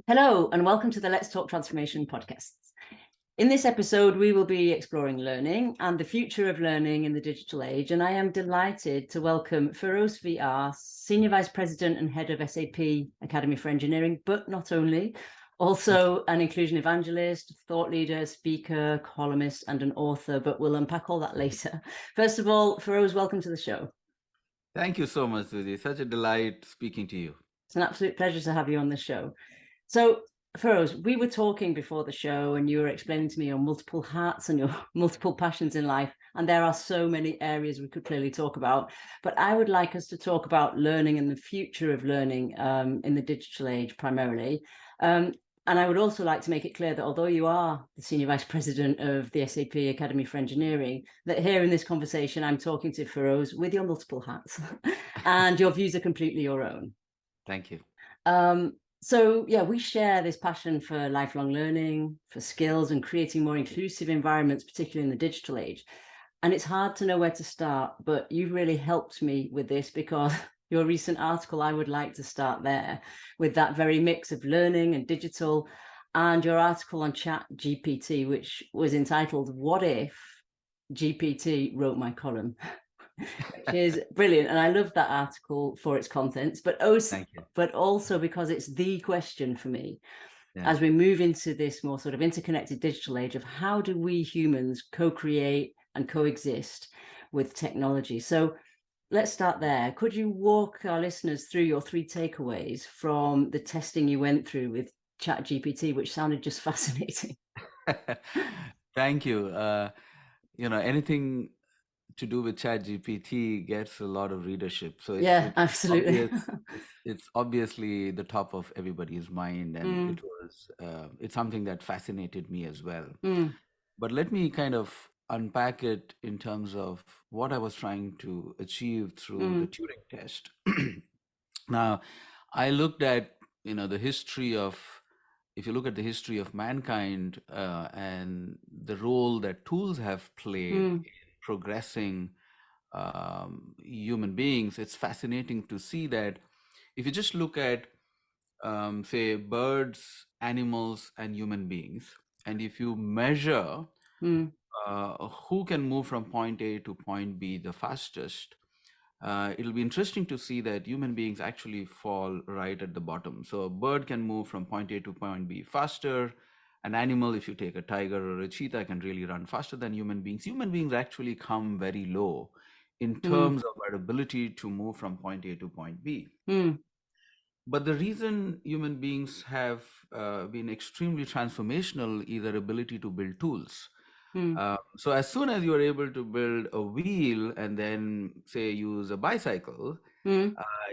Hello, and welcome to the Let's Talk Transformation podcasts. In this episode, we will be exploring learning and the future of learning in the digital age, and I am delighted to welcome Ferose VR, Senior Vice President and Head of SAP Academy for Engineering, but not only, also an inclusion evangelist, thought leader, speaker, columnist, and an author, but we'll unpack all that later. First of all, Ferose, welcome to the show. Thank you so much, Susie. Such a delight speaking to you. It's an absolute pleasure to have you on the show. So, Feroz, we were talking before the show and you were explaining to me your multiple hats and your multiple passions in life. And there are so many areas we could clearly talk about. But I would like us to talk about learning and the future of learning in the digital age primarily. And I would also like to make it clear that although you are the Senior Vice President of the SAP Academy for Engineering, that here in this conversation, I'm talking to Feroz with your multiple hats and your views are completely your own. Thank you. So, yeah, we share this passion for lifelong learning, for skills and creating more inclusive environments, particularly in the digital age. And it's hard to know where to start, but you've really helped me with this because your recent article, I would like to start there with that very mix of learning and digital, and your article on ChatGPT, which was entitled, "What If GPT Wrote My Column?" which is brilliant. And I love that article for its contents, but also because it's the question for me as we move into this more sort of interconnected digital age of how do we humans co-create and coexist with technology. So let's start there. Could you walk our listeners through your 3 takeaways from the testing you went through with ChatGPT, which sounded just fascinating? Thank you. Anything to do with ChatGPT gets a lot of readership. So absolutely. It's obviously the top of everybody's mind, and it's something that fascinated me as well. But let me kind of unpack it in terms of what I was trying to achieve through the Turing test. Now, I looked at the history of, if you look at the history of mankind and the role that tools have played in progressing human beings, it's fascinating to see that if you just look at, say, birds, animals, and human beings, and if you measure who can move from point A to point B the fastest, it'll be interesting to see that human beings actually fall right at the bottom. So a bird can move from point A to point B faster. An animal, if you take a tiger or a cheetah, can really run faster than human beings. Human beings actually come very low in terms of our ability to move from point A to point B. But the reason human beings have been extremely transformational is their ability to build tools. So as soon as you're able to build a wheel and then, say, use a bicycle,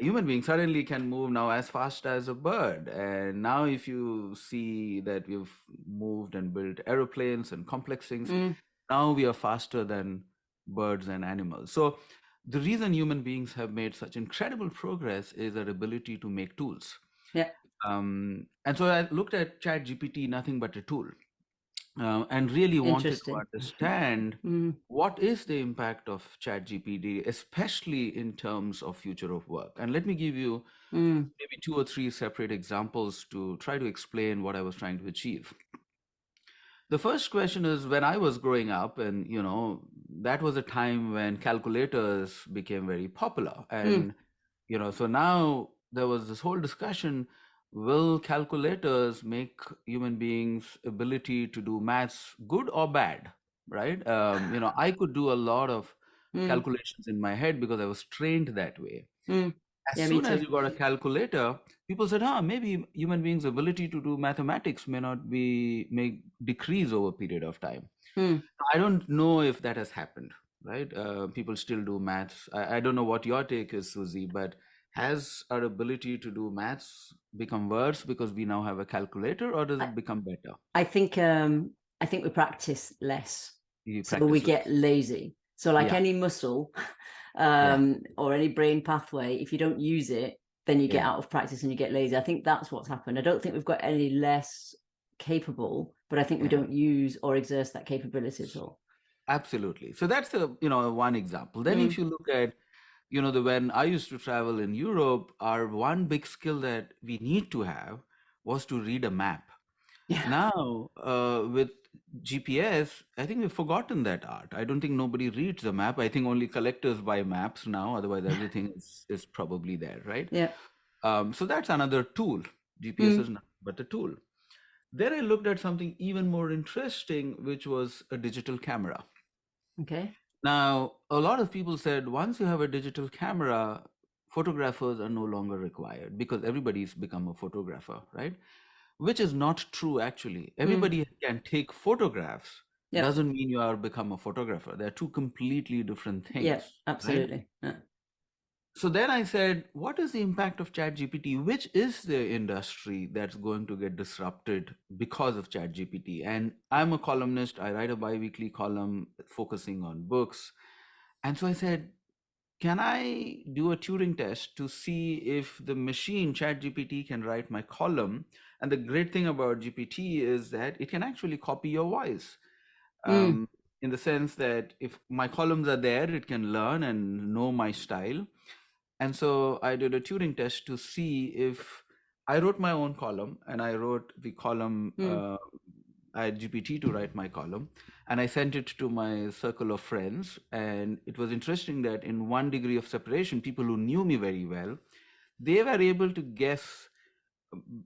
human beings suddenly can move now as fast as a bird. And now if you see that we've moved and built aeroplanes and complex things, now we are faster than birds and animals. So the reason human beings have made such incredible progress is their ability to make tools. And so I looked at ChatGPT, nothing but a tool. And really wanted to understand what is the impact of ChatGPT, especially in terms of future of work. And let me give you maybe 2 or 3 separate examples to try to explain what I was trying to achieve. The first question is, when I was growing up, and that was a time when calculators became very popular. And so now there was this whole discussion, will calculators make human beings' ability to do maths good or bad, right? I could do a lot of calculations in my head because I was trained that way. As soon as you got a calculator, people said, maybe human beings' ability to do mathematics may decrease over a period of time. I don't know if that has happened, right? People still do maths. I don't know what your take is, Susie, but has our ability to do maths become worse because we now have a calculator, or does it become better? I think we practice less, so we get lazy. So like any muscle or any brain pathway, if you don't use it, then you get out of practice and you get lazy. I think that's what's happened. I don't think we've got any less capable, but I think we don't use or exert that capability at all. Absolutely. So that's one example. Then if you look at when I used to travel in Europe, our one big skill that we need to have was to read a map. Yeah. Now, with GPS, I think we've forgotten that art. I don't think nobody reads the map. I think only collectors buy maps now. Otherwise, everything is probably there, right? Yeah. So that's another tool. GPS Mm. is not but a tool. Then I looked at something even more interesting, which was a digital camera. Okay. Now, a lot of people said once you have a digital camera, photographers are no longer required because everybody's become a photographer, right? Which is not true, actually. Mm. Everybody can take photographs, Yeah. doesn't mean you are become a photographer. They're two completely different Yeah. things, right? Absolutely. Yeah. So then I said, what is the impact of ChatGPT? Which is the industry that's going to get disrupted because of ChatGPT? And I'm a columnist. I write a bi-weekly column focusing on books. And so I said, can I do a Turing test to see if the machine ChatGPT can write my column? And the great thing about GPT is that it can actually copy your voice. Mm. Um, in the sense that if my columns are there, it can learn and know my style. And so I did a Turing test to see if I wrote my own column and I wrote the column, Mm. I had GPT to write my column and I sent it to my circle of friends. And it was interesting that in 1 degree of separation, people who knew me very well, they were able to guess.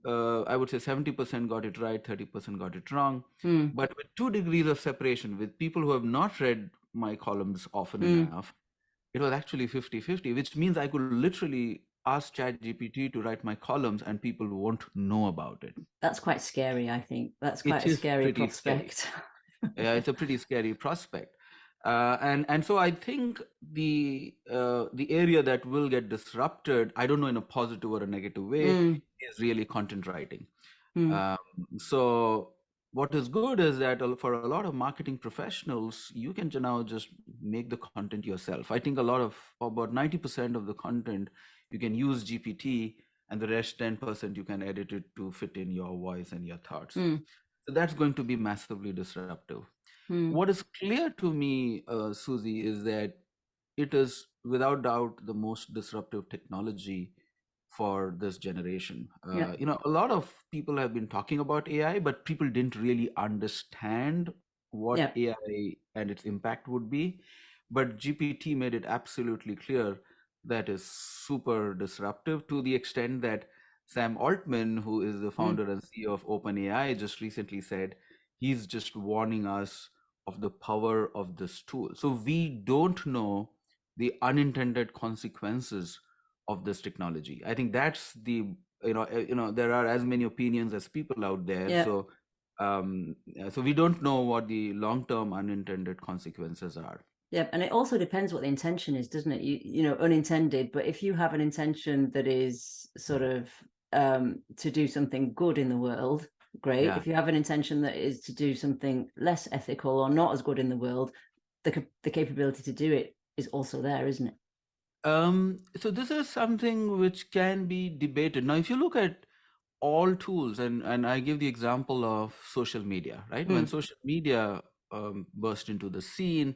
I would say 70% got it right, 30% got it wrong. Mm. But with 2 degrees of separation, with people who have not read my columns often Mm. enough, it was actually 50-50, which means I could literally ask ChatGPT to write my columns and people won't know about it. That's quite scary, I think. That's quite It a is scary pretty scary. prospect. Yeah, it's a pretty scary prospect. And so I think the area that will get disrupted, I don't know in a positive or a negative way, Mm. is really content writing. Mm. Um, so what is good is that for a lot of marketing professionals, you can now just make the content yourself. I think about 90% of the content you can use GPT, and the rest 10% you can edit it to fit in your voice and your thoughts. Mm. So that's going to be massively disruptive. Mm. What is clear to me, Susie, is that it is without doubt the most disruptive technology for this generation. Yeah. A lot of people have been talking about AI, but people didn't really understand what Yeah. AI and its impact would be. But GPT made it absolutely clear that is super disruptive, to the extent that Sam Altman, who is the Mm. founder and CEO of OpenAI, just recently said he's just warning us of the power of this tool. So we don't know the unintended consequences of this technology. I think that's there are as many opinions as people out there. Yeah. So we don't know what the long-term unintended consequences are. Yeah, and it also depends what the intention is, doesn't it? Unintended, but if you have an intention that is sort of to do something good in the world, great. Yeah. If you have an intention that is to do something less ethical or not as good in the world, the capability to do it is also there, isn't it? So this is something which can be debated. Now, if you look at all tools, and I give the example of social media, right? When Mm. social media burst into the scene,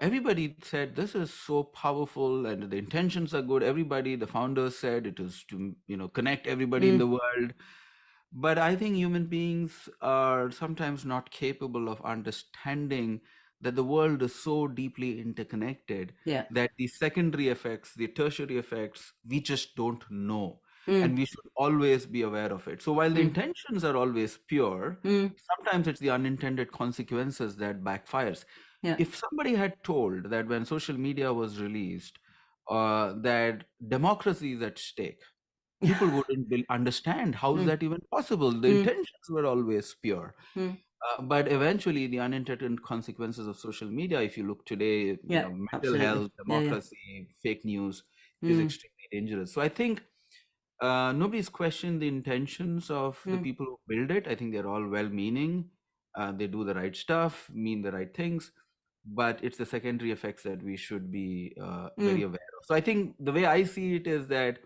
everybody said this is so powerful and the intentions are good. Everybody, the founders said it is to connect everybody in the Mm. world. But I think human beings are sometimes not capable of understanding that the world is so deeply interconnected Yeah. that the secondary effects, the tertiary effects, we just don't know. Mm. And we should always be aware of it. So while the Mm. intentions are always pure, Mm. sometimes it's the unintended consequences that backfires. Yeah. If somebody had told that when social media was released, that democracy is at stake, people wouldn't understand how is Mm. that even possible. The Mm. intentions were always pure. Mm. But eventually the unintended consequences of social media, if you look today, Yeah, mental absolutely. health, Yeah, yeah. democracy, fake news is Mm. extremely dangerous. So I think nobody's questioned the intentions of the Mm. people who build it. I think they're all well-meaning. They do the right stuff, mean the right things, but it's the secondary effects that we should be very Mm. aware of. So I think the way I see it is that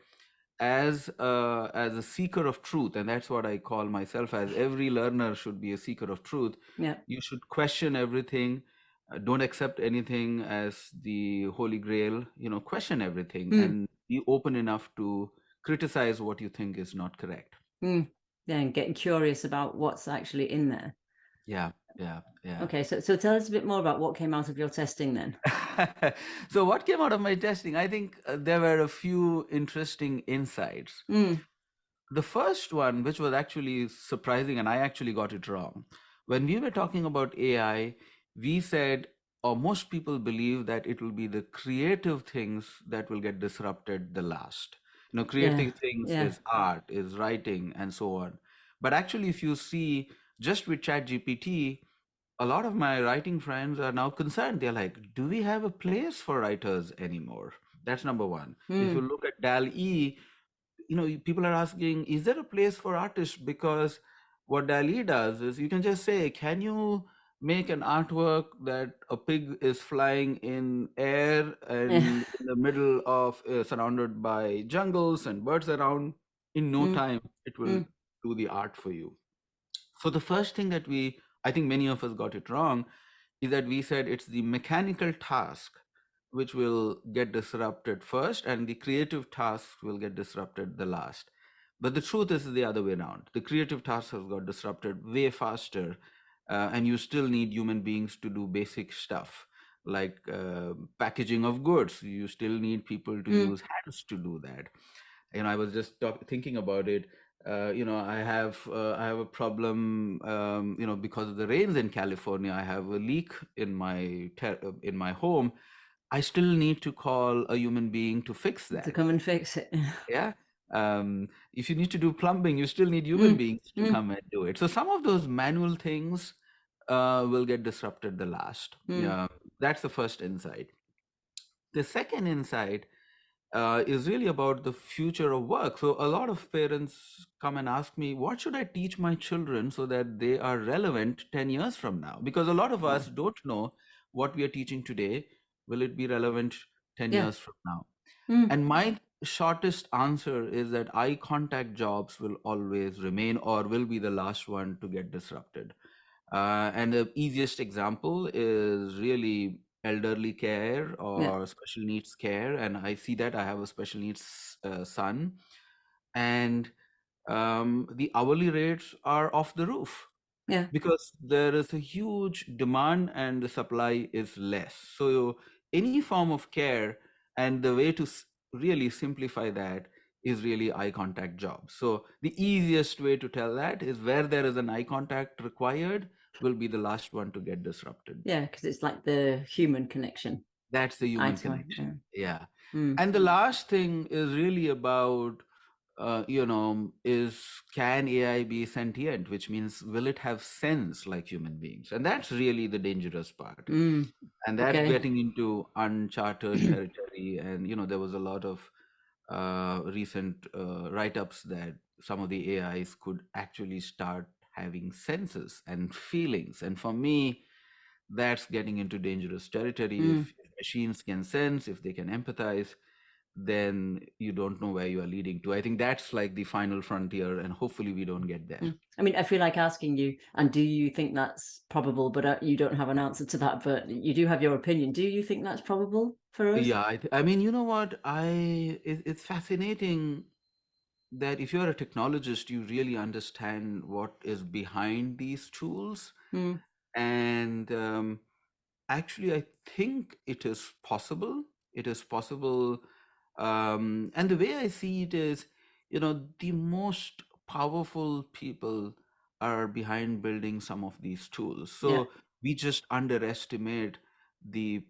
as a seeker of truth, and that's what I call myself as, every learner should be a seeker of truth. Yeah. You should question everything. Don't accept anything as the holy grail. Question everything Mm. and be open enough to criticize what you think is not correct. Mm. Yeah, and getting curious about what's actually in there. Yeah, yeah, yeah. Okay, so tell us a bit more about what came out of your testing then. So what came out of my testing? I think there were a few interesting insights. Mm. The first one, which was actually surprising, and I actually got it wrong. When we were talking about AI, we said, or most people believe that it will be the creative things that will get disrupted the last. Yeah, Creative things yeah, is art, is writing, and so on. But actually, if you see just with ChatGPT, a lot of my writing friends are now concerned. They're like, do we have a place for writers anymore? That's number one. If you mm. look at DAL-E, people are asking, is there a place for artists? Because what DALL-E does is you can just say, can you make an artwork that a pig is flying in air Yeah. and in the middle of surrounded by jungles and birds around? In no Mm. time, it will Mm. do the art for you. So the first thing that I think many of us got it wrong, is that we said it's the mechanical task which will get disrupted first, and the creative task will get disrupted the last. But the truth is the other way around. The creative task has got disrupted way faster, and you still need human beings to do basic stuff like packaging of goods. You still need people to Mm. use hands to do that. I was just thinking about it. I have a problem, because of the rains in California. I have a leak in my home. I still need to call a human being to fix To that. come and fix it. Yeah. If you need to do plumbing, you still need human Mm. beings to Mm. come and do it. So some of those manual things will get disrupted the last. Mm. Yeah, that's the first insight. The second insight is really about the future of work. So a lot of parents come and ask me, what should I teach my children so that they are relevant 10 years from now? Because a lot of Yeah. us don't know what we are teaching today. Will it be relevant 10 Yeah. years from now? Mm. And my shortest answer is that eye contact jobs will always remain or will be the last one to get disrupted. And the easiest example is really elderly care Yeah. or special needs care. And I see that I have a special needs son, and the hourly rates are off the roof Yeah. because there is a huge demand and the supply is less. So any form of care, and the way to really simplify that is really eye contact jobs. So the easiest way to tell that is where there is an eye contact required will be the last one to get disrupted. Yeah. Because it's like the human connection. That's the Eye human to eye. connection. Yeah. Mm. And the last thing is really about is, can AI be sentient, which means will it have sense like human beings? And that's really the dangerous part. Mm. And that's Okay. getting into uncharted territory. And, there was a lot of recent write-ups that some of the AIs could actually start having senses and feelings. And for me, that's getting into dangerous territory. Mm. If machines can sense, if they can empathize, then you don't know where you are leading to. I think that's like the final frontier, and hopefully we don't get there. Mm. I mean, I feel like asking you, and do you think that's probable? But you don't have an answer to that, but you do have your opinion. Do you think that's probable for us? Yeah, I mean, you know what? It's fascinating that if you're a technologist, you really understand what is behind these tools. Mm. And actually, I think it is possible. It is possible. And the way I see it is, the most powerful people are behind building some of these tools. Yeah. So we just underestimate the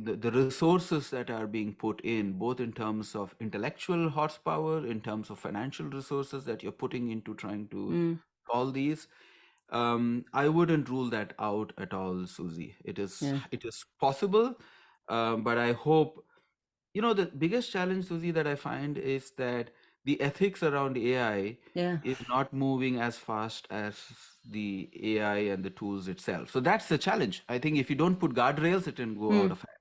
the resources that are being put in, both in terms of intellectual horsepower, in terms of financial resources that you're putting into trying to Mm. solve these. I wouldn't rule that out at all, Susie. Yeah. It is possible, but I hope, the biggest challenge, Susie, that I find is that the ethics around AI Yeah. is not moving as fast as the AI and the tools itself. So that's the challenge. I think if you don't put guardrails, it can go out Mm. of hand.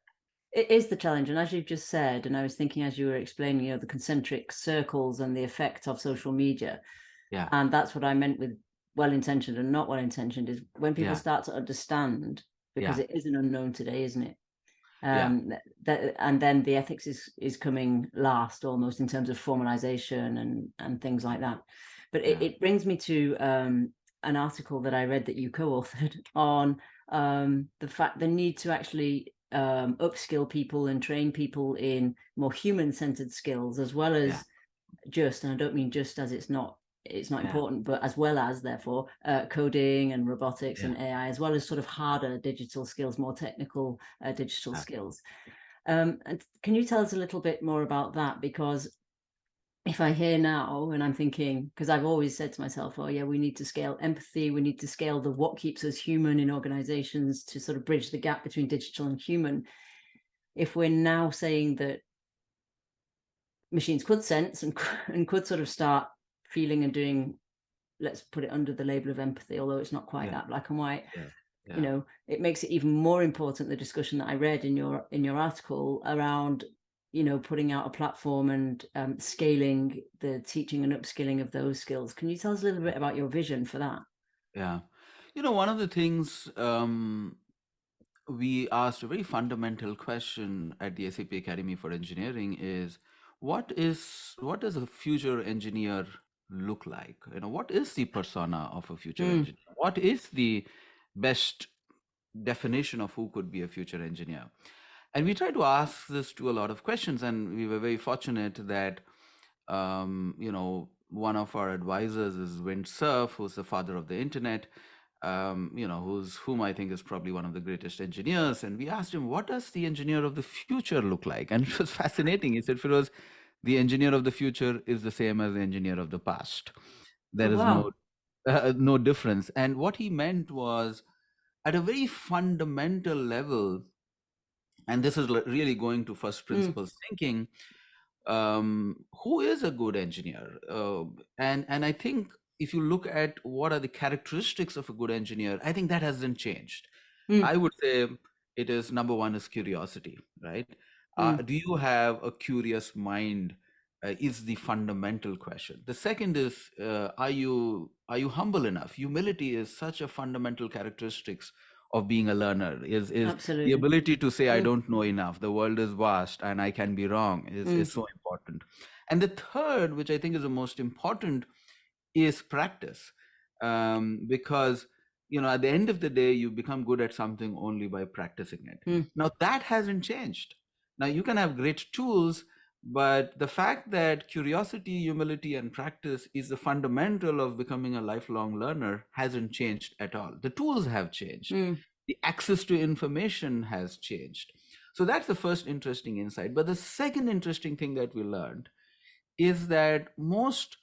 It is the challenge. And as you've just said, and I was thinking as you were explaining, the concentric circles and the effect of social media. Yeah, And that's what I meant with well-intentioned and not well-intentioned, is when people yeah, start to understand, because yeah, it is an unknown today, isn't it? yeah, And then the ethics is coming last almost in terms of formalization and things like that. But it brings me to an article that I read that you co-authored on the fact the need to actually upskill people and train people in more human-centered skills, as well as just, and I don't mean just as it's not important, but as well as, therefore, coding and robotics and AI, as well as sort of harder digital skills, more technical digital skills. And can you tell us a little bit more about that? Because if I hear now and I'm thinking, because I've always said to myself, oh yeah, we need to scale empathy, we need to scale the what keeps us human in organizations to sort of bridge the gap between digital and human. If we're now saying that machines could sense and could sort of start feeling and doing, let's put it under the label of empathy, although it's not quite that black and white. You know, it makes it even more important, the discussion that I read in your article around, you know, putting out a platform and scaling the teaching and upskilling of those skills. Can you tell us a little bit about your vision for that? Yeah. You know, one of the things we asked a very fundamental question at the SAP Academy for Engineering is what does a future engineer look like? You know, what is the persona of a future engineer? What is the best definition of who could be a future engineer? And we tried to ask this to a lot of questions, and we were very fortunate that you know, one of our advisors is Vint Cerf, who's the father of the internet, you know, whom I think is probably one of the greatest engineers. And we asked him, what does the engineer of the future look like? And it was fascinating. He said, Feroz, the engineer of the future is the same as the engineer of the past. There is no difference. And what he meant was, at a very fundamental level, and this is really going to first principles thinking, who is a good engineer? And I think if you look at what are the characteristics of a good engineer, I think that hasn't changed. I would say it is, number one is curiosity, right? Do you have a curious mind? Is the fundamental question. The second is, are you humble enough? Humility is such a fundamental characteristics of being a learner. Is the ability to say, I don't know enough, the world is vast and I can be wrong, is so important. And the third, which I think is the most important, is practice. Because, you know, at the end of the day, you become good at something only by practicing it. Now, that hasn't changed. Now, you can have great tools, but the fact that curiosity, humility, and practice is the fundamental of becoming a lifelong learner hasn't changed at all. The tools have changed. The access to information has changed. So that's the first interesting insight. But the second interesting thing that we learned is that most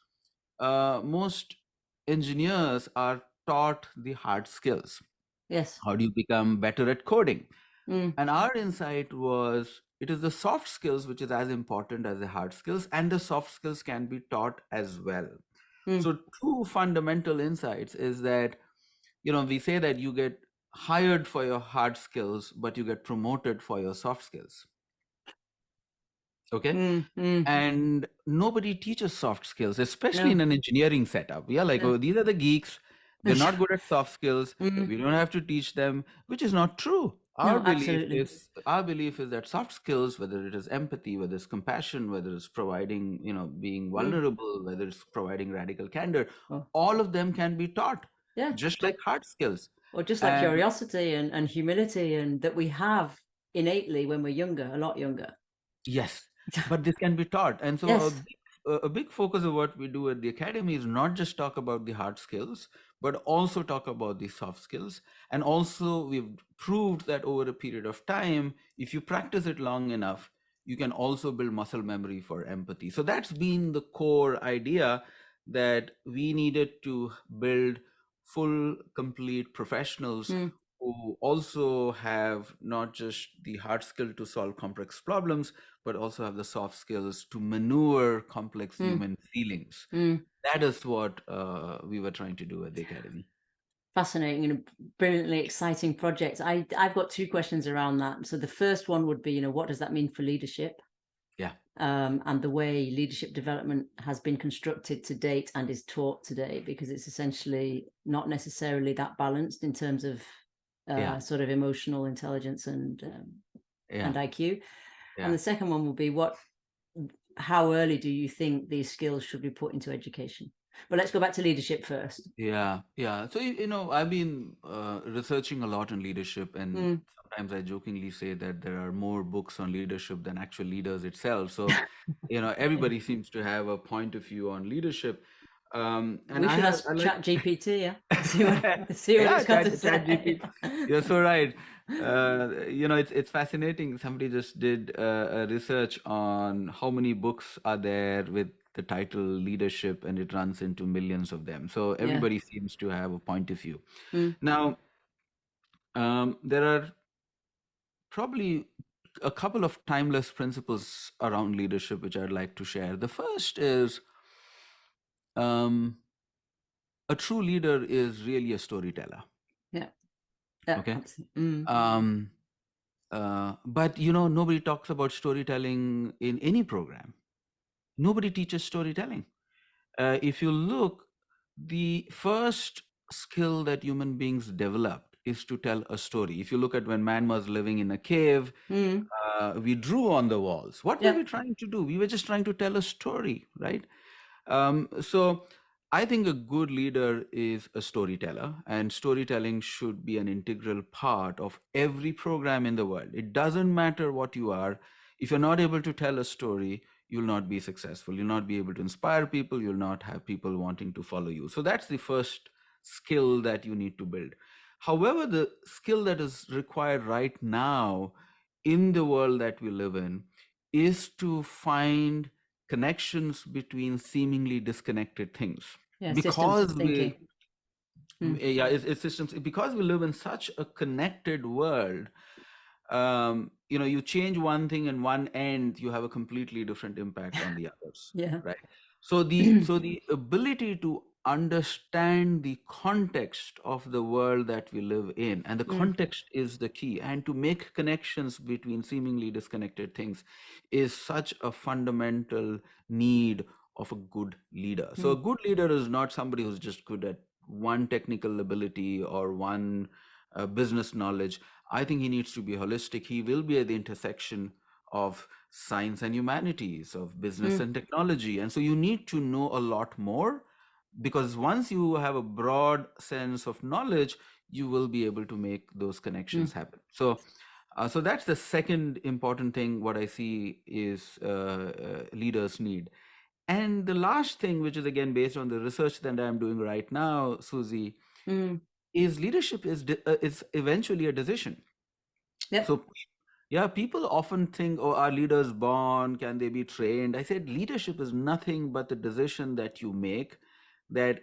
engineers are taught the hard skills. Yes. How do you become better at coding? And our insight was, it is the soft skills which is as important as the hard skills, and the soft skills can be taught as well. So two fundamental insights is that, you know, we say that you get hired for your hard skills, but you get promoted for your soft skills. Okay. And nobody teaches soft skills, especially in an engineering setup. We are like, oh, these are the geeks. They're not good at soft skills. We don't have to teach them, which is not true. Our belief is that soft skills, whether it is empathy, whether it's compassion, whether it's providing, you know, being vulnerable, whether it's providing radical candor, all of them can be taught, just like hard skills. Or just like curiosity and humility, and that we have innately when we're younger, a lot younger. Yes, but this can be taught. And so a big focus of what we do at the Academy is not just talk about the hard skills, but also talk about the soft skills. And also we've proved that over a period of time, if you practice it long enough, you can also build muscle memory for empathy. So that's been the core idea, that we needed to build full, complete professionals who also have not just the hard skill to solve complex problems, but also have the soft skills to maneuver complex human feelings. That is what we were trying to do at the Academy. Fascinating and a brilliantly exciting project. I've got two questions around that. So the first one would be, you know, what does that mean for leadership? Yeah. And the way leadership development has been constructed to date and is taught today, because it's essentially not necessarily that balanced in terms of sort of emotional intelligence and IQ. And the second one will be, how early do you think these skills should be put into education? But let's go back to leadership first. Yeah, yeah. So, I've been researching a lot on leadership, and Mm. sometimes I jokingly say that there are more books on leadership than actual leaders itself. So, everybody seems to have a point of view on leadership. And We should ask I like, ChatGPT, yeah? See what yeah, it's got to Chat say. GPT. You're so right. It's fascinating. Somebody just did a research on how many books are there with the title leadership, and it runs into millions of them. So Yeah. everybody seems to have a point of view. Mm. Now, there are probably a couple of timeless principles around leadership which I'd like to share. The first is, um, a true leader is really a storyteller. Yeah. Yeah. Okay. Absolutely. Mm. Um, but nobody talks about storytelling in any program. Nobody teaches storytelling. If you look, the first skill that human beings developed is to tell a story. If you look at when man was living in a cave, Mm. we drew on the walls. What were Yeah. we trying to do? We were just trying to tell a story, right? So I think a good leader is a storyteller, and storytelling should be an integral part of every program in the world. It doesn't matter what you are. If you're not able to tell a story, you'll not be successful. You'll not be able to inspire people. You'll not have people wanting to follow you. So that's the first skill that you need to build. However, the skill that is required right now in the world that we live in is to find connections between seemingly disconnected things, Yeah. Systems because thinking. Mm. yeah, it's systems, because we live in such a connected world. You change one thing in one end, you have a completely different impact on the others, Yeah. right? So the ability to understand the context of the world that we live in, and the Mm. context is the key, and to make connections between seemingly disconnected things is such a fundamental need of a good leader. So a Mm. good leader is not somebody who's just good at one technical ability or one business knowledge. I think he needs to be holistic. He will be at the intersection of science and humanities, of business Mm. and technology. And so you need to know a lot more, because once you have a broad sense of knowledge, you will be able to make those connections Mm. happen. So that's the second important thing what I see is leaders need. And the last thing, which is again based on the research that I'm doing right now, Susie, Mm. is leadership is eventually a decision. Yep. So yeah, people often think, oh, are leaders born? Can they be trained? I said leadership is nothing but the decision that you make, that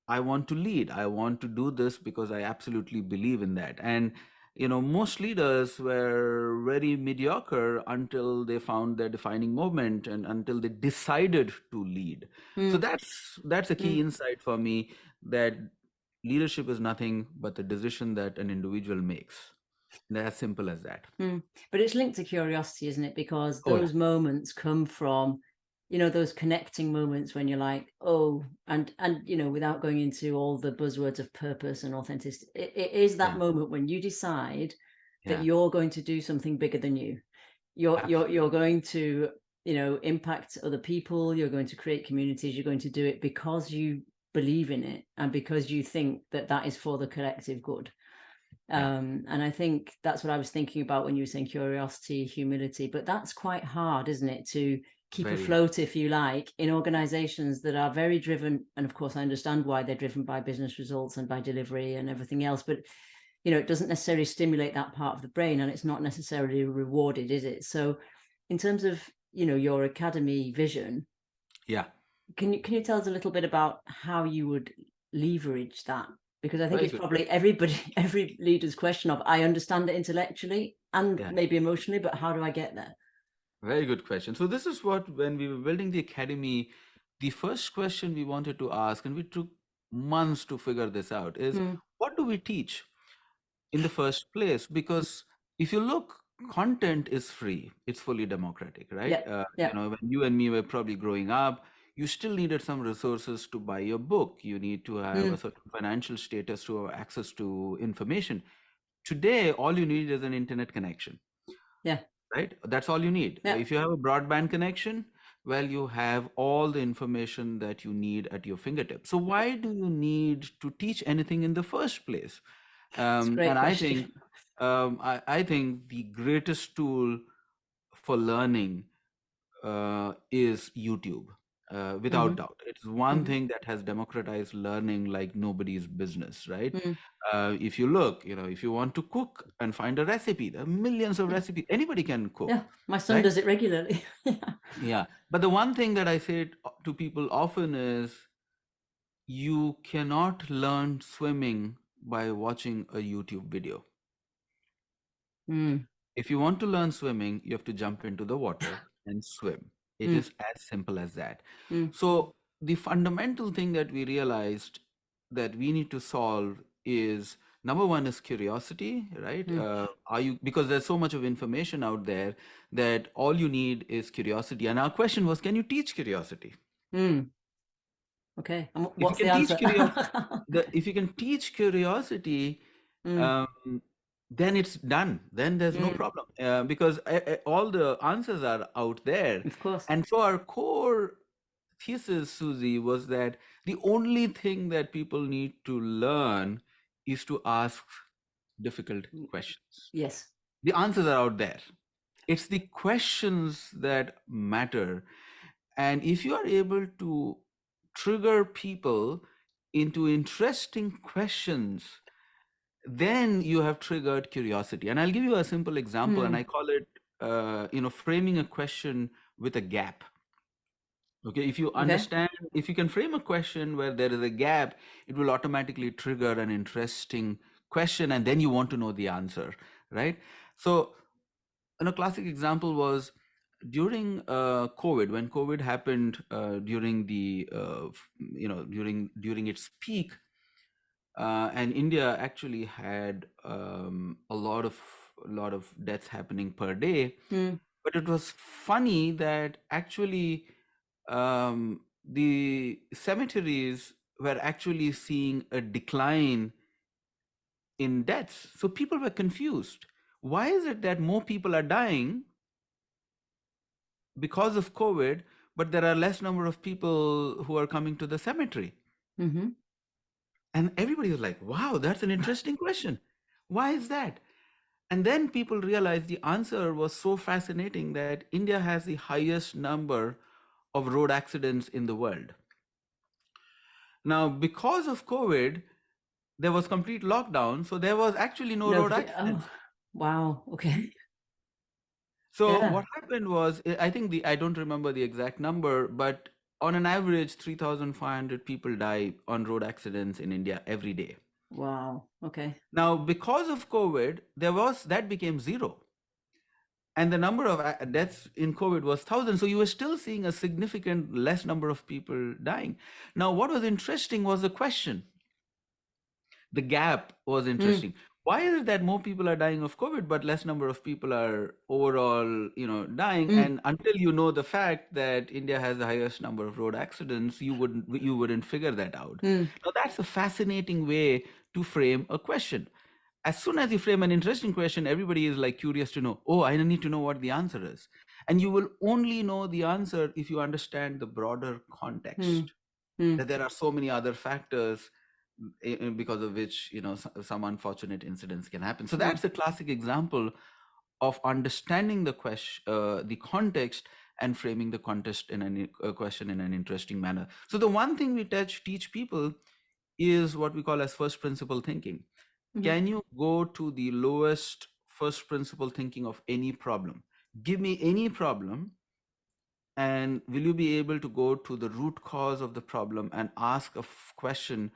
I want to lead. I want to do this because I absolutely believe in that. And most leaders were very mediocre until they found their defining moment and until they decided to lead. So Mm. that's a key Mm. insight for me, that leadership is nothing but the decision that an individual makes. And as simple as that. Mm. But it's linked to curiosity, isn't it? Because Oh yeah, those moments come from, those connecting moments when you're like, oh, and without going into all the buzzwords of purpose and authenticity, it is that yeah, moment when you decide that yeah, you're going to do something bigger than you. You're absolutely. going to, impact other people. You're going to create communities. You're going to do it because you believe in it and because you think that that is for the collective good. Yeah, And I think that's what I was thinking about when you were saying curiosity, humility, but that's quite hard, isn't it, to keep very hard. afloat, if you like, in organizations that are very driven. And of course, I understand why they're driven by business results and by delivery and everything else, but it doesn't necessarily stimulate that part of the brain, and it's not necessarily rewarded, is it? So in terms of, your academy vision, Yeah, can you tell us a little bit about how you would leverage that? Because I think very it's good. probably every leader's question of, I understand it intellectually and Yeah, maybe emotionally, but how do I get there? very good question. So this is what, when we were building the academy, the first question we wanted to ask, and we took months to figure this out, is Mm. what do we teach in the first place? Because if you look, content is free, it's fully democratic, right? Yeah, yeah. When you and me were probably growing up, you still needed some resources to buy your book. You need to have a Mm. certain financial status to have access to information. Today, all you need is an internet connection, Yeah, right? That's all you need. yeah. If you have a broadband connection, Well, you have all the information that you need at your fingertips. So why do you need to teach anything in the first place? It's a And great question. I think the greatest tool for learning is YouTube, without Mm-hmm. doubt. It's one Mm-hmm. thing that has democratized learning like nobody's business, right? Mm. If you look, if you want to cook and find a recipe, there are millions of Yeah. recipes. Anybody can Yeah. cook, My son right? does it regularly. Yeah. But the one thing that I say to people often is you cannot learn swimming by watching a YouTube video. Mm. If you want to learn swimming, you have to jump into the water and swim. It Mm. is as simple as that. Mm. So, the fundamental thing that we realized that we need to solve is number one is curiosity, right? Mm. Because there's so much of information out there that all you need is curiosity. And our question was, can you teach curiosity? Mm. Okay. And If you what's the can teach answer? curiosity, if you can teach curiosity, Mm. um, then it's done. Then there's no Mm. problem, because all the answers are out there. Of course. And so our core thesis, Susie, was that the only thing that people need to learn is to ask difficult Mm. questions. Yes. The answers are out there. It's the questions that matter. And if you are able to trigger people into interesting questions, then you have triggered curiosity. And I'll give you a simple example, and Mm. I call it, framing a question with a gap. Okay, if you Okay. understand, if you can frame a question where there is a gap, it will automatically trigger an interesting question, and then you want to know the answer, right? So, a classic example was during COVID, when COVID happened, during the during its peak, and India actually had a lot of deaths happening per day. Mm. But it was funny that actually, the cemeteries were actually seeing a decline in deaths. So people were confused. Why is it that more people are dying because of COVID, but there are less number of people who are coming to the cemetery? Mm-hmm. And everybody was like, wow, that's an interesting question. Why is that? And then people realized the answer was so fascinating that India has the highest number of road accidents in the world. Now, because of COVID, there was complete lockdown, so there was actually no road Nobody. Oh, accidents. wow. Okay. So Yeah. what happened was, I think I don't remember the exact number, but on an average, 3,500 people die on road accidents in India every day. Wow. Okay. Now, because of COVID, that became zero. And the number of deaths in COVID was 1,000. So you were still seeing a significant less number of people dying. Now, what was interesting was the question. The gap was Mm. interesting. Why is it that more people are dying of COVID, but less number of people are overall, dying? Mm. And until you know the fact that India has the highest number of road accidents, you wouldn't figure that out. Mm. Now, that's a fascinating way to frame a question. As soon as you frame an interesting question, everybody is like curious to know, oh, I need to know what the answer is. And you will only know the answer if you understand the broader Mm. context, Mm. that there are so many other factors, because of which, some unfortunate incidents can happen. So Mm. that's a classic example of understanding the context, and framing the context in a question in an interesting manner. So the one thing we teach people is what we call as first principle thinking. Mm. Can you go to the lowest first principle thinking of any problem? Give me any problem, and will you be able to go to the root cause of the problem and ask a question,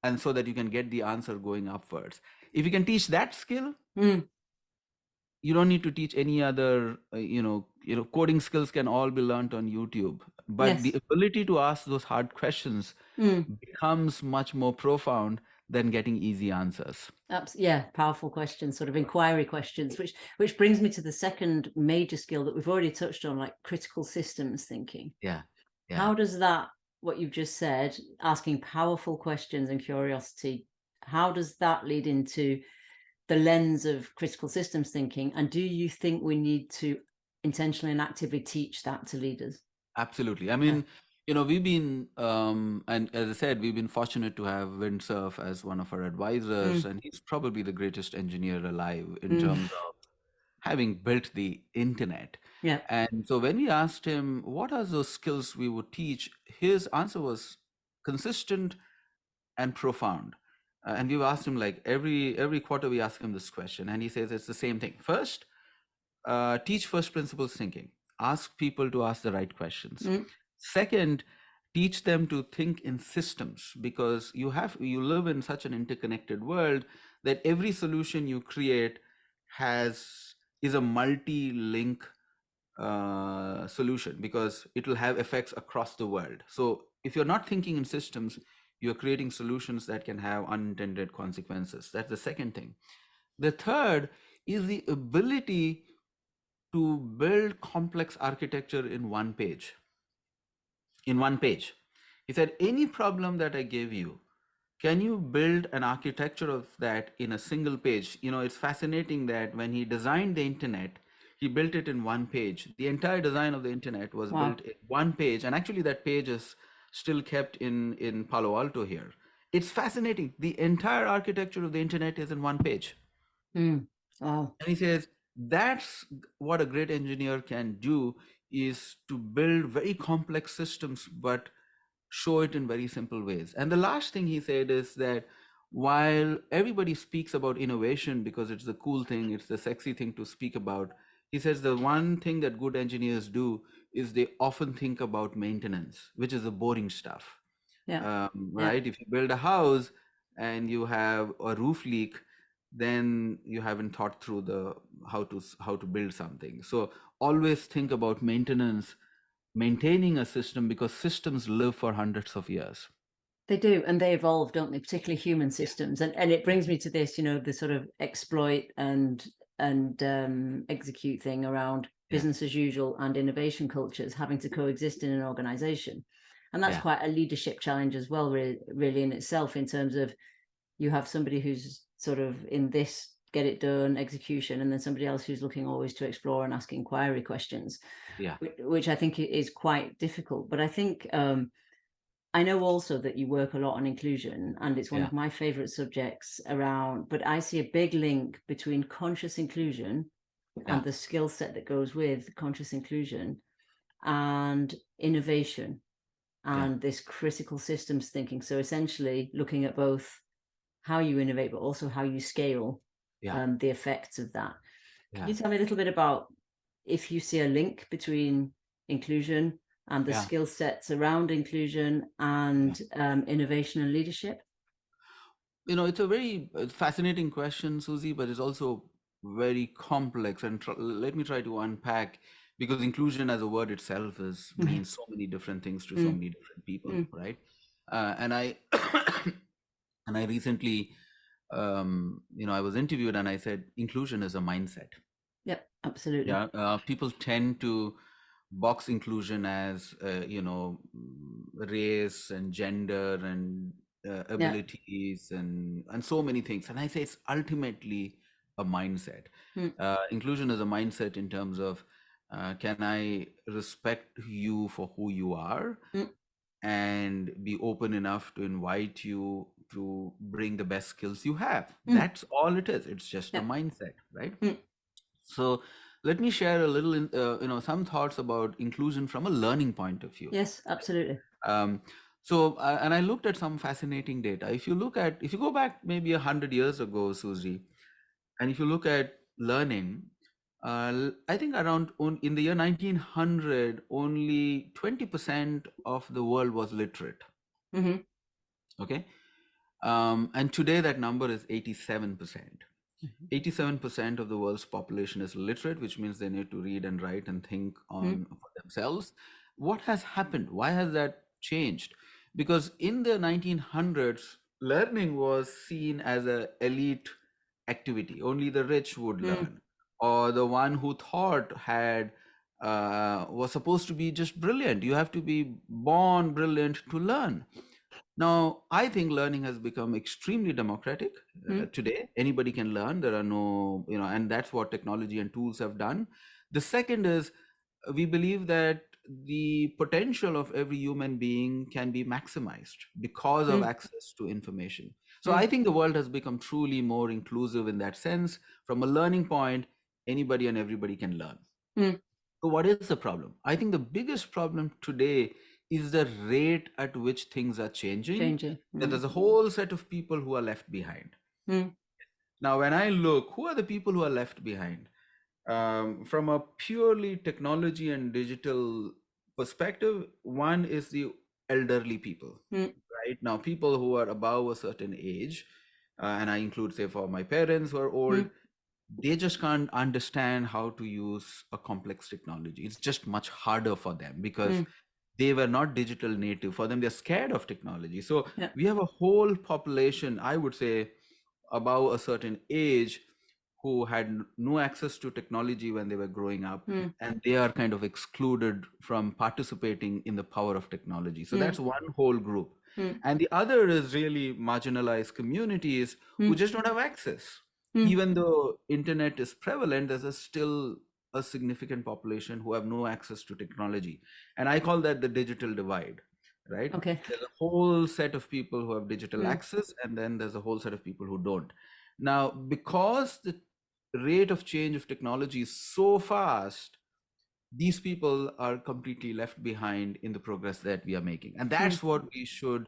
and so that you can get the answer going upwards? If you can teach that skill, Mm. you don't need to teach any other, coding skills can all be learned on YouTube. But the Yes. ability to ask those hard questions Mm. becomes much more profound than getting easy answers. Yeah, powerful questions, sort of inquiry questions, which brings me to the second major skill that we've already touched on, like critical systems thinking. Yeah. Yeah. How does that, what you've just said, asking powerful questions and curiosity, how does that lead into the lens of critical systems thinking? And do you think we need to intentionally and actively teach that to leaders? Absolutely. I Yeah. mean, we've been, and as I said, we've been fortunate to have Windsurf as one of our advisors, Mm, and he's probably the greatest engineer alive in mm, terms of having built the internet. yeah. And so when we asked him what are those skills we would teach, his answer was consistent and profound. And we've asked him like every quarter we ask him this question, and he says it's the same thing. First, teach first principles thinking. Ask people to ask the right questions. Mm, Second, teach them to think in systems, because you live in such an interconnected world that every solution you create has is a multi-link solution, because it will have effects across the world. So if you're not thinking in systems, you're creating solutions that can have unintended consequences. That's the second thing. The third is the ability to build complex architecture in one page. In one page. He said, any problem that I gave you, can you build an architecture of that in a single page? It's fascinating that when he designed the internet, he built it in one page. The entire design of the internet was built wow. in one page. And actually that page is still kept in Palo Alto here. It's fascinating. The entire architecture of the internet is in one page. Mm, wow. And he says that's what a great engineer can do, is to build very complex systems, but show it in very simple ways. And the last thing he said is that while everybody speaks about innovation because it's the cool thing, it's the sexy thing to speak about, he says the one thing that good engineers do is they often think about maintenance, which is the boring stuff. Yeah. Yeah. Right? If you build a house and you have a roof leak, then you haven't thought through the how to build something. So always think about maintenance, maintaining a system, because systems live for hundreds of years. They do, and they evolve, don't they? Particularly human Yeah, systems, and it yeah, brings me to this, the sort of exploit and execute thing around yeah, business as usual and innovation cultures having to coexist in an organization, and that's yeah, quite a leadership challenge as well, really in itself, in terms of you have somebody who's sort of in this get it done execution, and then somebody else who's looking always to explore and ask inquiry questions, yeah, which I think is quite difficult. But I think I know also that you work a lot on inclusion, and it's one yeah, of my favorite subjects around, but I see a big link between conscious inclusion yeah, and the skill set that goes with conscious inclusion and innovation yeah, and this critical systems thinking. So essentially looking at both how you innovate, but also how you scale yeah, the effects of that. Can yeah, you tell me a little bit about if you see a link between inclusion and the yeah, skill sets around inclusion yeah. and innovation and leadership? It's a very fascinating question, Susie, but it's also very complex. And let me try to unpack, because inclusion as a word itself is Mm, means so many different things to so mm, many different people, mm. right? And I and I recently, I was interviewed and I said inclusion is a mindset. Yep, absolutely. Yeah, people tend to box inclusion as race and gender and Yeah. abilities and so many things. And I say it's ultimately a mindset. Mm, Inclusion is a mindset in terms of can I respect you for who you are mm, and be open enough to invite you to bring the best skills you have. mm. That's all it is. It's just a Yep. mindset, right? Mm. So let me share a little, some thoughts about inclusion from a learning point of view. Yes, absolutely. Um, and I looked at some fascinating data. If you go back maybe 100 years ago, Susie, and if you look at learning, I think in the year 1900, only 20% of the world was literate. Hmm. Okay. And today that number is 87%. Hmm. 87% of the world's population is literate, which means they need to read and write and think Mm, on for themselves. What has happened? Why has that changed? Because in the 1900s, learning was seen as a elite activity. Only the rich would mm, learn, or the one who thought had was supposed to be just brilliant. You have to be born brilliant to learn. Now, I think learning has become extremely democratic mm, today. Anybody can learn. There are and that's what technology and tools have done. The second is we believe that the potential of every human being can be maximized because of access to information. So I think the world has become truly more inclusive in that sense. From a learning point, anybody and everybody can learn. So what is the problem? I think the biggest problem today is the rate at which things are changing. That there's a whole set of people who are left behind. Now, when I look, who are the people who are left behind? From a purely technology and digital perspective, one is the elderly people, right? Now, people who are above a certain age, and I include, say, for my parents who are old, they just can't understand how to use a complex technology. It's just much harder for them because they were not digital native. For them, they're scared of technology. So we have a whole population, I would say, above a certain age who had no access to technology when they were growing up, and they are kind of excluded from participating in the power of technology. So that's one whole group. And the other is really marginalized communities who just don't have access. Even though internet is prevalent, still a significant population who have no access to technology. And I call that the digital divide, right? Okay. There's a whole set of people who have digital access, and then there's a whole set of people who don't. Now, because the rate of change of technology is so fast, these people are completely left behind in the progress that we are making. And that's what we should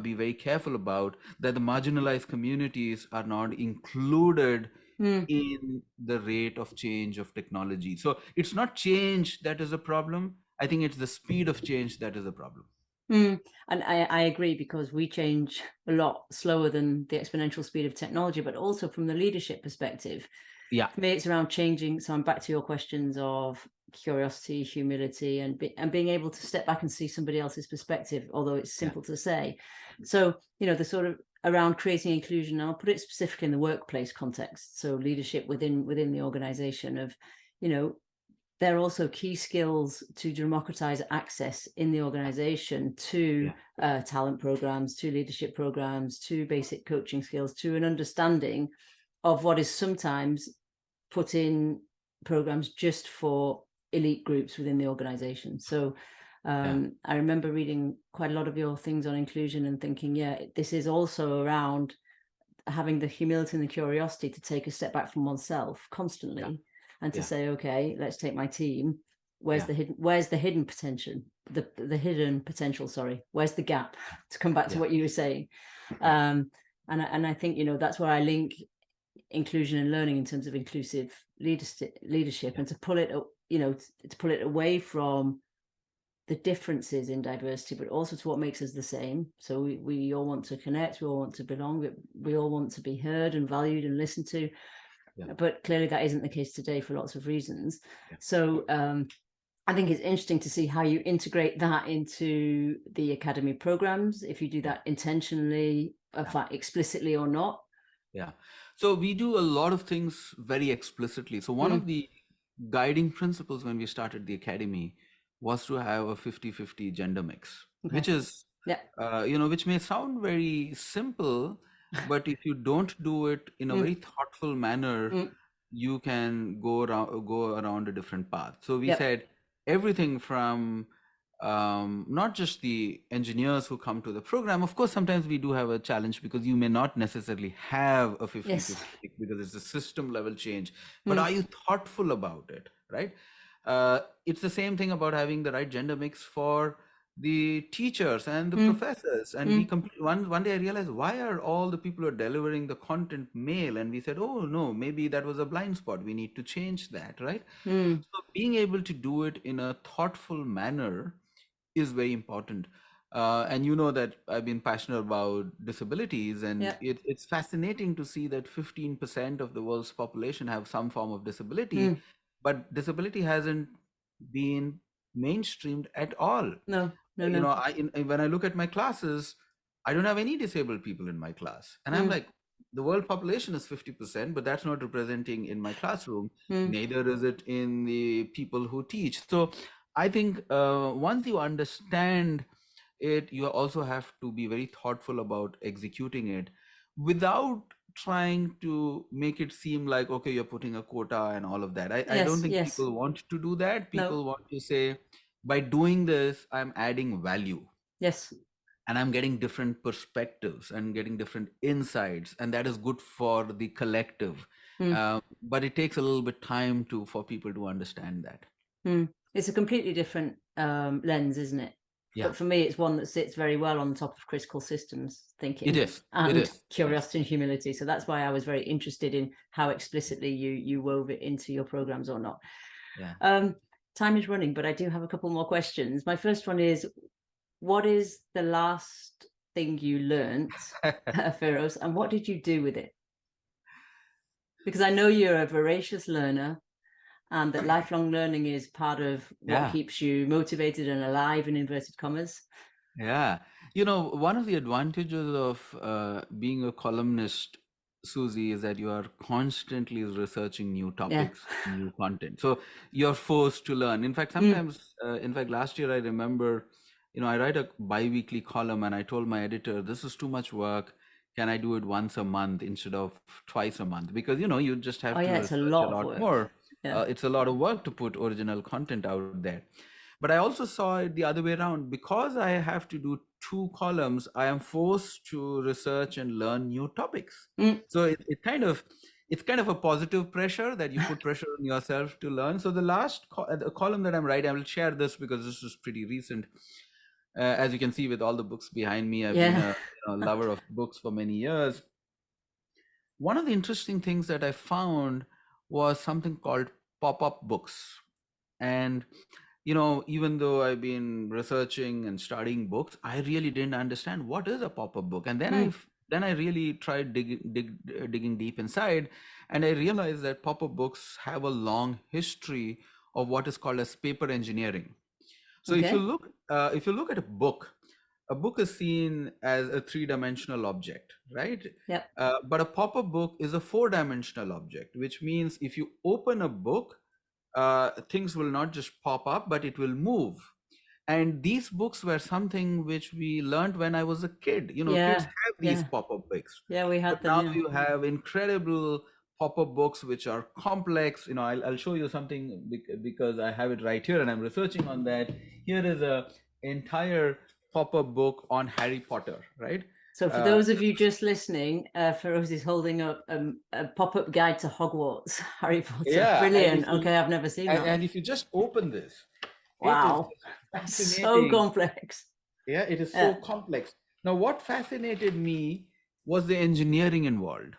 be very careful about, that the marginalized communities are not included in the rate of change of technology. So it's not change that is a problem. I think it's the speed of change that is a problem. And I agree, because we change a lot slower than the exponential speed of technology, but also from the leadership perspective. Yeah. For me, it's around changing. So I'm back to your questions of curiosity, humility, and being able to step back and see somebody else's perspective, although it's simple to say. So, the sort of around creating inclusion, I'll put it specifically in the workplace context. So leadership within the organization of, they're also key skills to democratize access in the organization to talent programs, to leadership programs, to basic coaching skills, to an understanding of what is sometimes put in programs just for elite groups within the organization. So I remember reading quite a lot of your things on inclusion and thinking, this is also around having the humility and the curiosity to take a step back from oneself constantly and to say, okay, let's take my team. Where's the hidden potential? The hidden potential, sorry. Where's the gap? To come back to what you were saying. And I think, that's where I link inclusion and learning in terms of inclusive leadership, and to pull it, to pull it away from the differences in diversity, but also to what makes us the same. So we all want to connect, we all want to belong, we all want to be heard and valued and listened to. But clearly that isn't the case today for lots of reasons. So I think it's interesting to see how you integrate that into the academy programs, if you do that intentionally, explicitly or not. So we do a lot of things very explicitly. So one of the guiding principles when we started the academy was to have a 50-50 gender mix, which is, which may sound very simple, but if you don't do it in a very thoughtful manner, you can go around a different path. So we said everything from not just the engineers who come to the program. Of course, sometimes we do have a challenge because you may not necessarily have a 50-50 because it's a system level change. But are you thoughtful about it, right? It's the same thing about having the right gender mix for the teachers and the professors. And we one day I realized, why are all the people who are delivering the content male? And we said, oh no, maybe that was a blind spot. We need to change that, right? So being able to do it in a thoughtful manner is very important. And you know that I've been passionate about disabilities, and it's fascinating to see that 15% of the world's population have some form of disability, but disability hasn't been mainstreamed at all. No. When I look at my classes, I don't have any disabled people in my class. And I'm like, the world population is 50%, but that's not representing in my classroom. Neither is it in the people who teach. So I think once you understand it, you also have to be very thoughtful about executing it without trying to make it seem like, okay, you're putting a quota and all of that. I don't think people want to do that. People want to say, by doing this, I'm adding value, Yes. and I'm getting different perspectives and getting different insights, and that is good for the collective. Mm. But it takes a little bit time for people to understand that. It's a completely different lens, isn't it? Yeah, But for me, it's one that sits very well on top of critical systems it thinking is. It and is. Yes. curiosity and humility. So that's why I was very interested in how explicitly you wove it into your programs or not. Yeah. Time is running, but I do have a couple more questions. My first one is, what is the last thing you learnt, Ferose, and what did you do with it? Because I know you're a voracious learner, and that lifelong learning is part of what Yeah. keeps you motivated and alive, in inverted commas. Yeah. You know, one of the advantages of being a columnist, Susie, is that you are constantly researching new Yeah. topics, new content. So you're forced to learn. In fact, sometimes, in fact, last year I remember, I write a bi-weekly column and I told my editor, this is too much work. Can I do it once a month instead of twice a month? Because, you just Oh have to yeah, it's a research a lot of lot work. more. Yeah. It's a lot of work to put original content out there. But I also saw it the other way around. Because I have to do two columns, I am forced to research and learn new topics. So it's kind of a positive pressure that you put pressure on yourself to learn. So the the column that I'm writing, I will share this because this is pretty recent. As you can see with all the books behind me, I've been Yeah. a lover of books for many years. One of the interesting things that I found was something called pop-up books. And even though I've been researching and studying books, I really didn't understand what is a pop-up book. And then I really tried digging deep inside, and I realized that pop-up books have a long history of what is called as paper engineering. So Okay. if you look at a book is seen as a three-dimensional object, right? Yep. But a pop-up book is a four-dimensional object, which means if you open a book, things will not just pop up, but it will move. And these books were something which we learned when I was a kid. Kids Yeah. have these Yeah. pop-up books, Yeah, we but had them, now yeah. you have incredible pop-up books which are complex. I'll show you something because I have it right here and I'm researching on that. Here is a entire pop-up book on Harry Potter, right? So for those of you just listening, Feroz is holding up a pop-up guide to Hogwarts, Harry Potter. Yeah, Brilliant. Okay, I've never seen that. and if you just open this, it is Wow. So fascinating. complex. Yeah, it is so Yeah. complex. Now, what fascinated me was the engineering involved.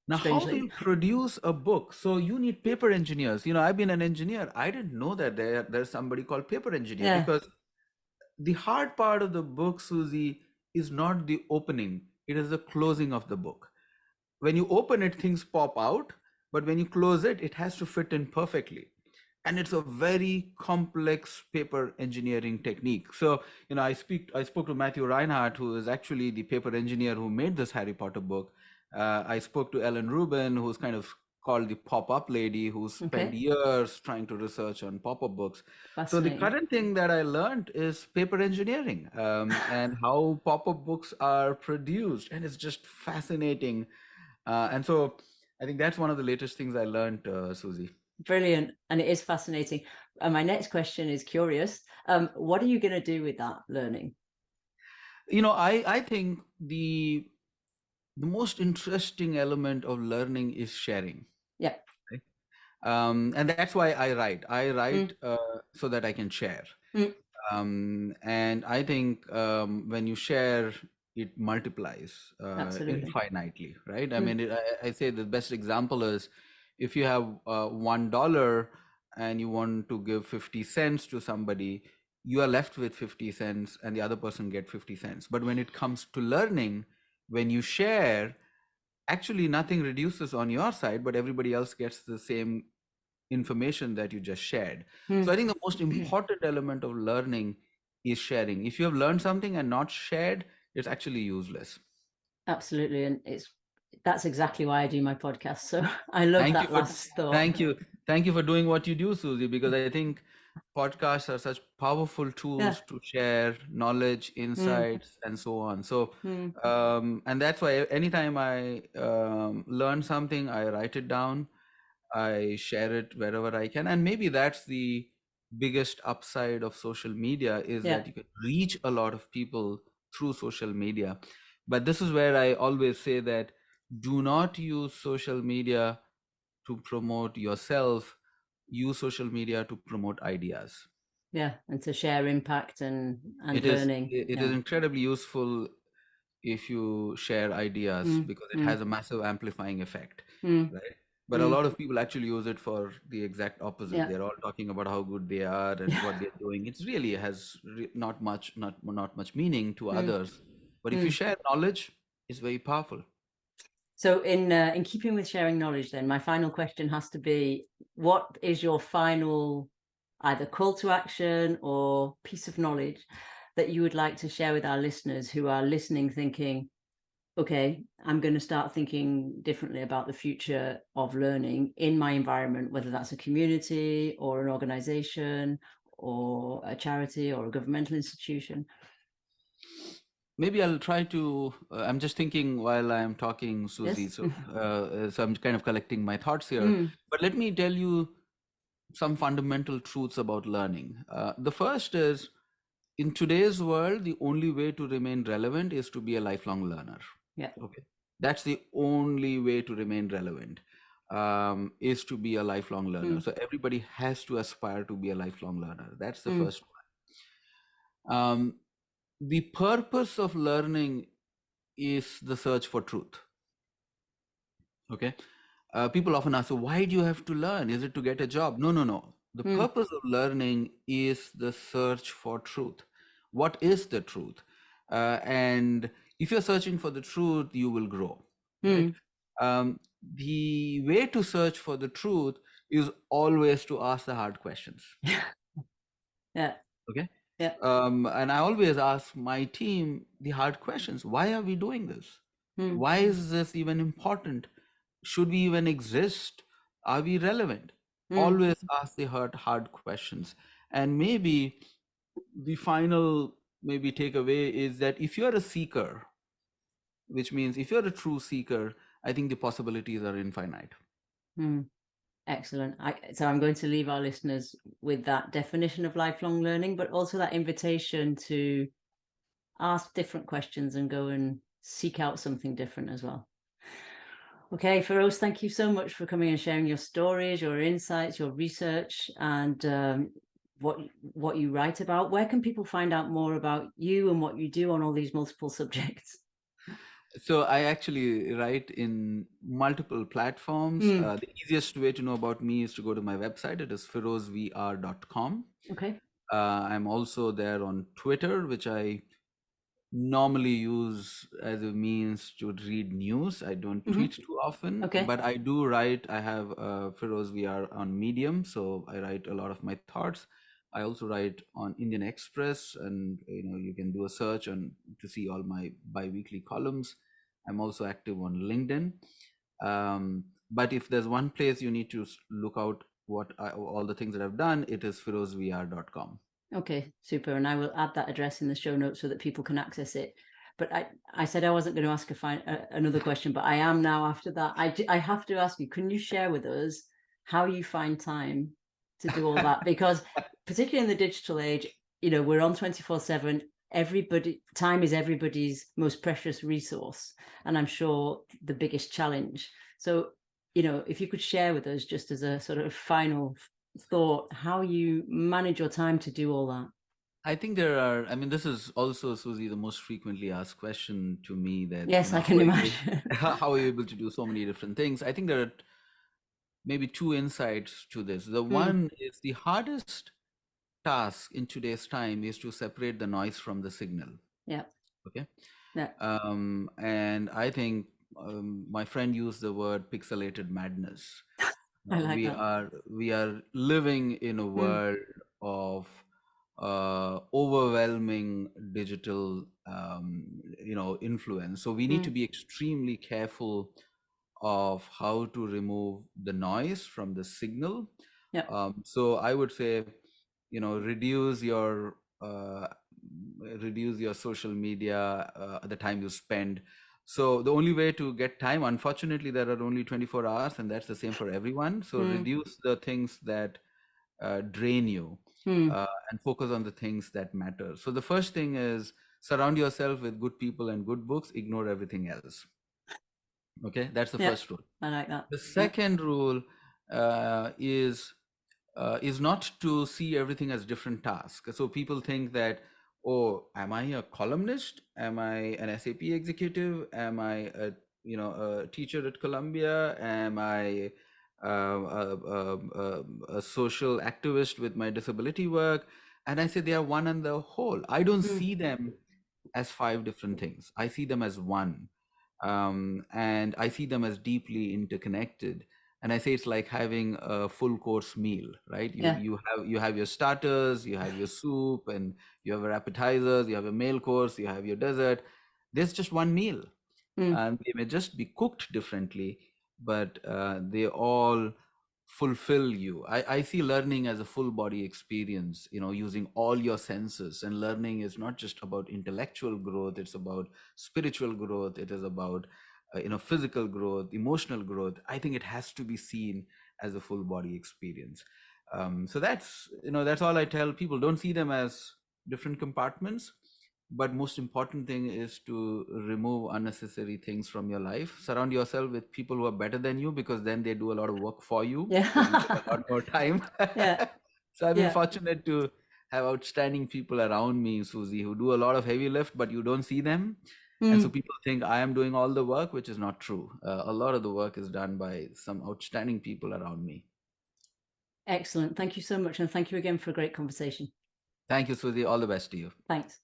Now, how do Strangely. you produce a book? So you need paper engineers. I've been an engineer. I didn't know that there's somebody called paper engineer, Yeah. because the hard part of the book, Susie, is not the opening. It is the closing of the book. When you open it, things pop out, but when you close it, it has to fit in perfectly. And it's a very complex paper engineering technique. So, I spoke to Matthew Reinhardt, who is actually the paper engineer who made this Harry Potter book. I spoke to Ellen Rubin, who's kind of called the pop-up lady, who spent Okay. years trying to research on pop-up books. So the Fascinating. current thing that I learned is paper engineering, and how pop-up books are produced, and it's just fascinating. And so I think that's one of the latest things I learned, Susie. Brilliant. And it is fascinating. And my next question is curious. What are you going to do with that learning? I think the most interesting element of learning is sharing. Yeah. Right? And that's why I write. I write Mm. so that I can share. Mm. And I think when you share, it multiplies Absolutely. infinitely, right? I mean, I say the best example is if you have $1 and you want to give 50 cents to somebody, you are left with 50 cents and the other person get 50 cents. But when it comes to learning, when you share, actually nothing reduces on your side, but everybody else gets the same information that you just shared. So I think the most important element of learning is sharing. If you have learned something and not shared, it's actually useless. Absolutely. And that's exactly why I do my podcast. So I love Thank you that for last thought. thank you for doing what you do, Susie, because I think podcasts are such powerful Yeah. tools to share knowledge, insights, and so on. So Mm. and that's why anytime I learn something, I write it down, I share it wherever I can, and maybe that's the biggest upside of social media is Yeah. that you can reach a lot of people through social media. But this is where I always say that do not use social media to promote yourself, use social media to promote ideas. Yeah. And to share impact and It is learning. it is Yeah. incredibly useful if you share ideas Mm, because it mm, has a massive amplifying effect, mm, right? But a mm. lot of people actually use it for the exact opposite. Yeah. They're all talking about how good they are and what they're doing. It's really has not much meaning to Mm, others. But if you mm. share knowledge, it's very powerful. So in keeping with sharing knowledge, then my final question has to be: what is your final either call to action or piece of knowledge that you would like to share with our listeners who are listening, thinking, okay, I'm going to start thinking differently about the future of learning in my environment, whether that's a community or an organization or a charity or a governmental institution? Maybe I'll try to. I'm just thinking while I'm talking, Susie. Yes. So I'm kind of collecting my thoughts here. Mm, But let me tell you some fundamental truths about learning. The first is, in today's world, the only way to remain relevant is to be a lifelong learner. yeah. Okay, that's the only way to remain relevant, is to be a lifelong learner. Mm, So everybody has to aspire to be a lifelong learner. That's the mm, first one. The purpose of learning is the search for truth. Okay. People often ask, so why do you have to learn? Is it to get a job? No, no, no. The mm, purpose of learning is the search for truth. What is the truth? And if you're searching for the truth, you will grow, right? mm. The way to search for the truth is always to ask the hard questions. Yeah. Okay. Yeah. And I always ask my team the hard questions. Why are we doing this? Mm, Why is this even important? Should we even exist? Are we relevant? mm, Always ask the hard questions. And maybe the final maybe takeaway is that if you're a seeker, which means if you're a true seeker, I think the possibilities are infinite. mm. Excellent. So I'm going to leave our listeners with that definition of lifelong learning, but also that invitation to ask different questions and go and seek out something different as well. Okay, Ferose, thank you so much for coming and sharing your stories, your insights, your research, and what you write about. Where can people find out more about you and what you do on all these multiple subjects? So I actually write in multiple platforms. Mm, The easiest way to know about me is to go to my website. It is ferosevr.com. okay. I'm also there on Twitter, which I normally use as a means to read news. I don't Hmm. tweet too often, Okay. but I do write. I have Ferose VR on Medium, so I write a lot of my thoughts. I also write on Indian Express, and you can do a search and to see all my bi-weekly columns. I'm also active on LinkedIn. But if there's one place you need to look out all the things that I've done, it is ferosevr.com. Okay, super. And I will add that address in the show notes so that people can access it. But I said I wasn't going to ask another question, but I am now after that. I have to ask you, can you share with us how you find time to do all that? Because particularly in the digital age, we're on 24/7. Time is everybody's most precious resource. And I'm sure the biggest challenge. So, if you could share with us just as a sort of final thought how you manage your time to do all that. I think I mean, this is also, Susie, the most frequently asked question to me that, Yes, I how can are you, imagine. how are you able to do so many different things? I think there are maybe two insights to this. The Mm, one is the hardest task in today's time is to separate the noise from the signal. yeah, Okay. yeah, And I think my friend used the word pixelated madness. I like We that. are living in a Mm, world of overwhelming digital influence. So we need to mm, be extremely careful of how to remove the noise from the signal. yeah, So I would say, reduce your social media, the time you spend. So the only way to get time, unfortunately, there are only 24 hours, and that's the same for everyone. So mm, reduce the things that drain you, and focus on the things that matter. So the first thing is surround yourself with good people and good books, ignore everything else. Okay, that's the Yeah, first rule. I like that. The second rule is not to see everything as different tasks. So people think that, oh, am I a columnist? Am I an SAP executive? Am I a teacher at Columbia? Am I a social activist with my disability work? And I say they are one and the whole. I don't see them as five different things. I see them as one, and I see them as deeply interconnected. And I say it's like having a full course meal, right? Yeah. You have your starters, you have your soup, and you have your appetizers, you have a main course, you have your dessert. There's just one meal, and they may just be cooked differently, but they all fulfill you. I see learning as a full body experience, using all your senses. And learning is not just about intellectual growth, it's about spiritual growth, it is about physical growth, emotional growth. I think it has to be seen as a full body experience. So that's all I tell people. Don't see them as different compartments, but most important thing is to remove unnecessary things from your life. Surround yourself with people who are better than you, because then they do a lot of work for you, so you get a Yeah. lot more time. Yeah. So I've been Yeah. fortunate to have outstanding people around me, Susie, who do a lot of heavy lift, but you don't see them. And so people think I am doing all the work, which is not true. A lot of the work is done by some outstanding people around me. Excellent. Thank you so much. And thank you again for a great conversation. Thank you, Susie. All the best to you. Thanks.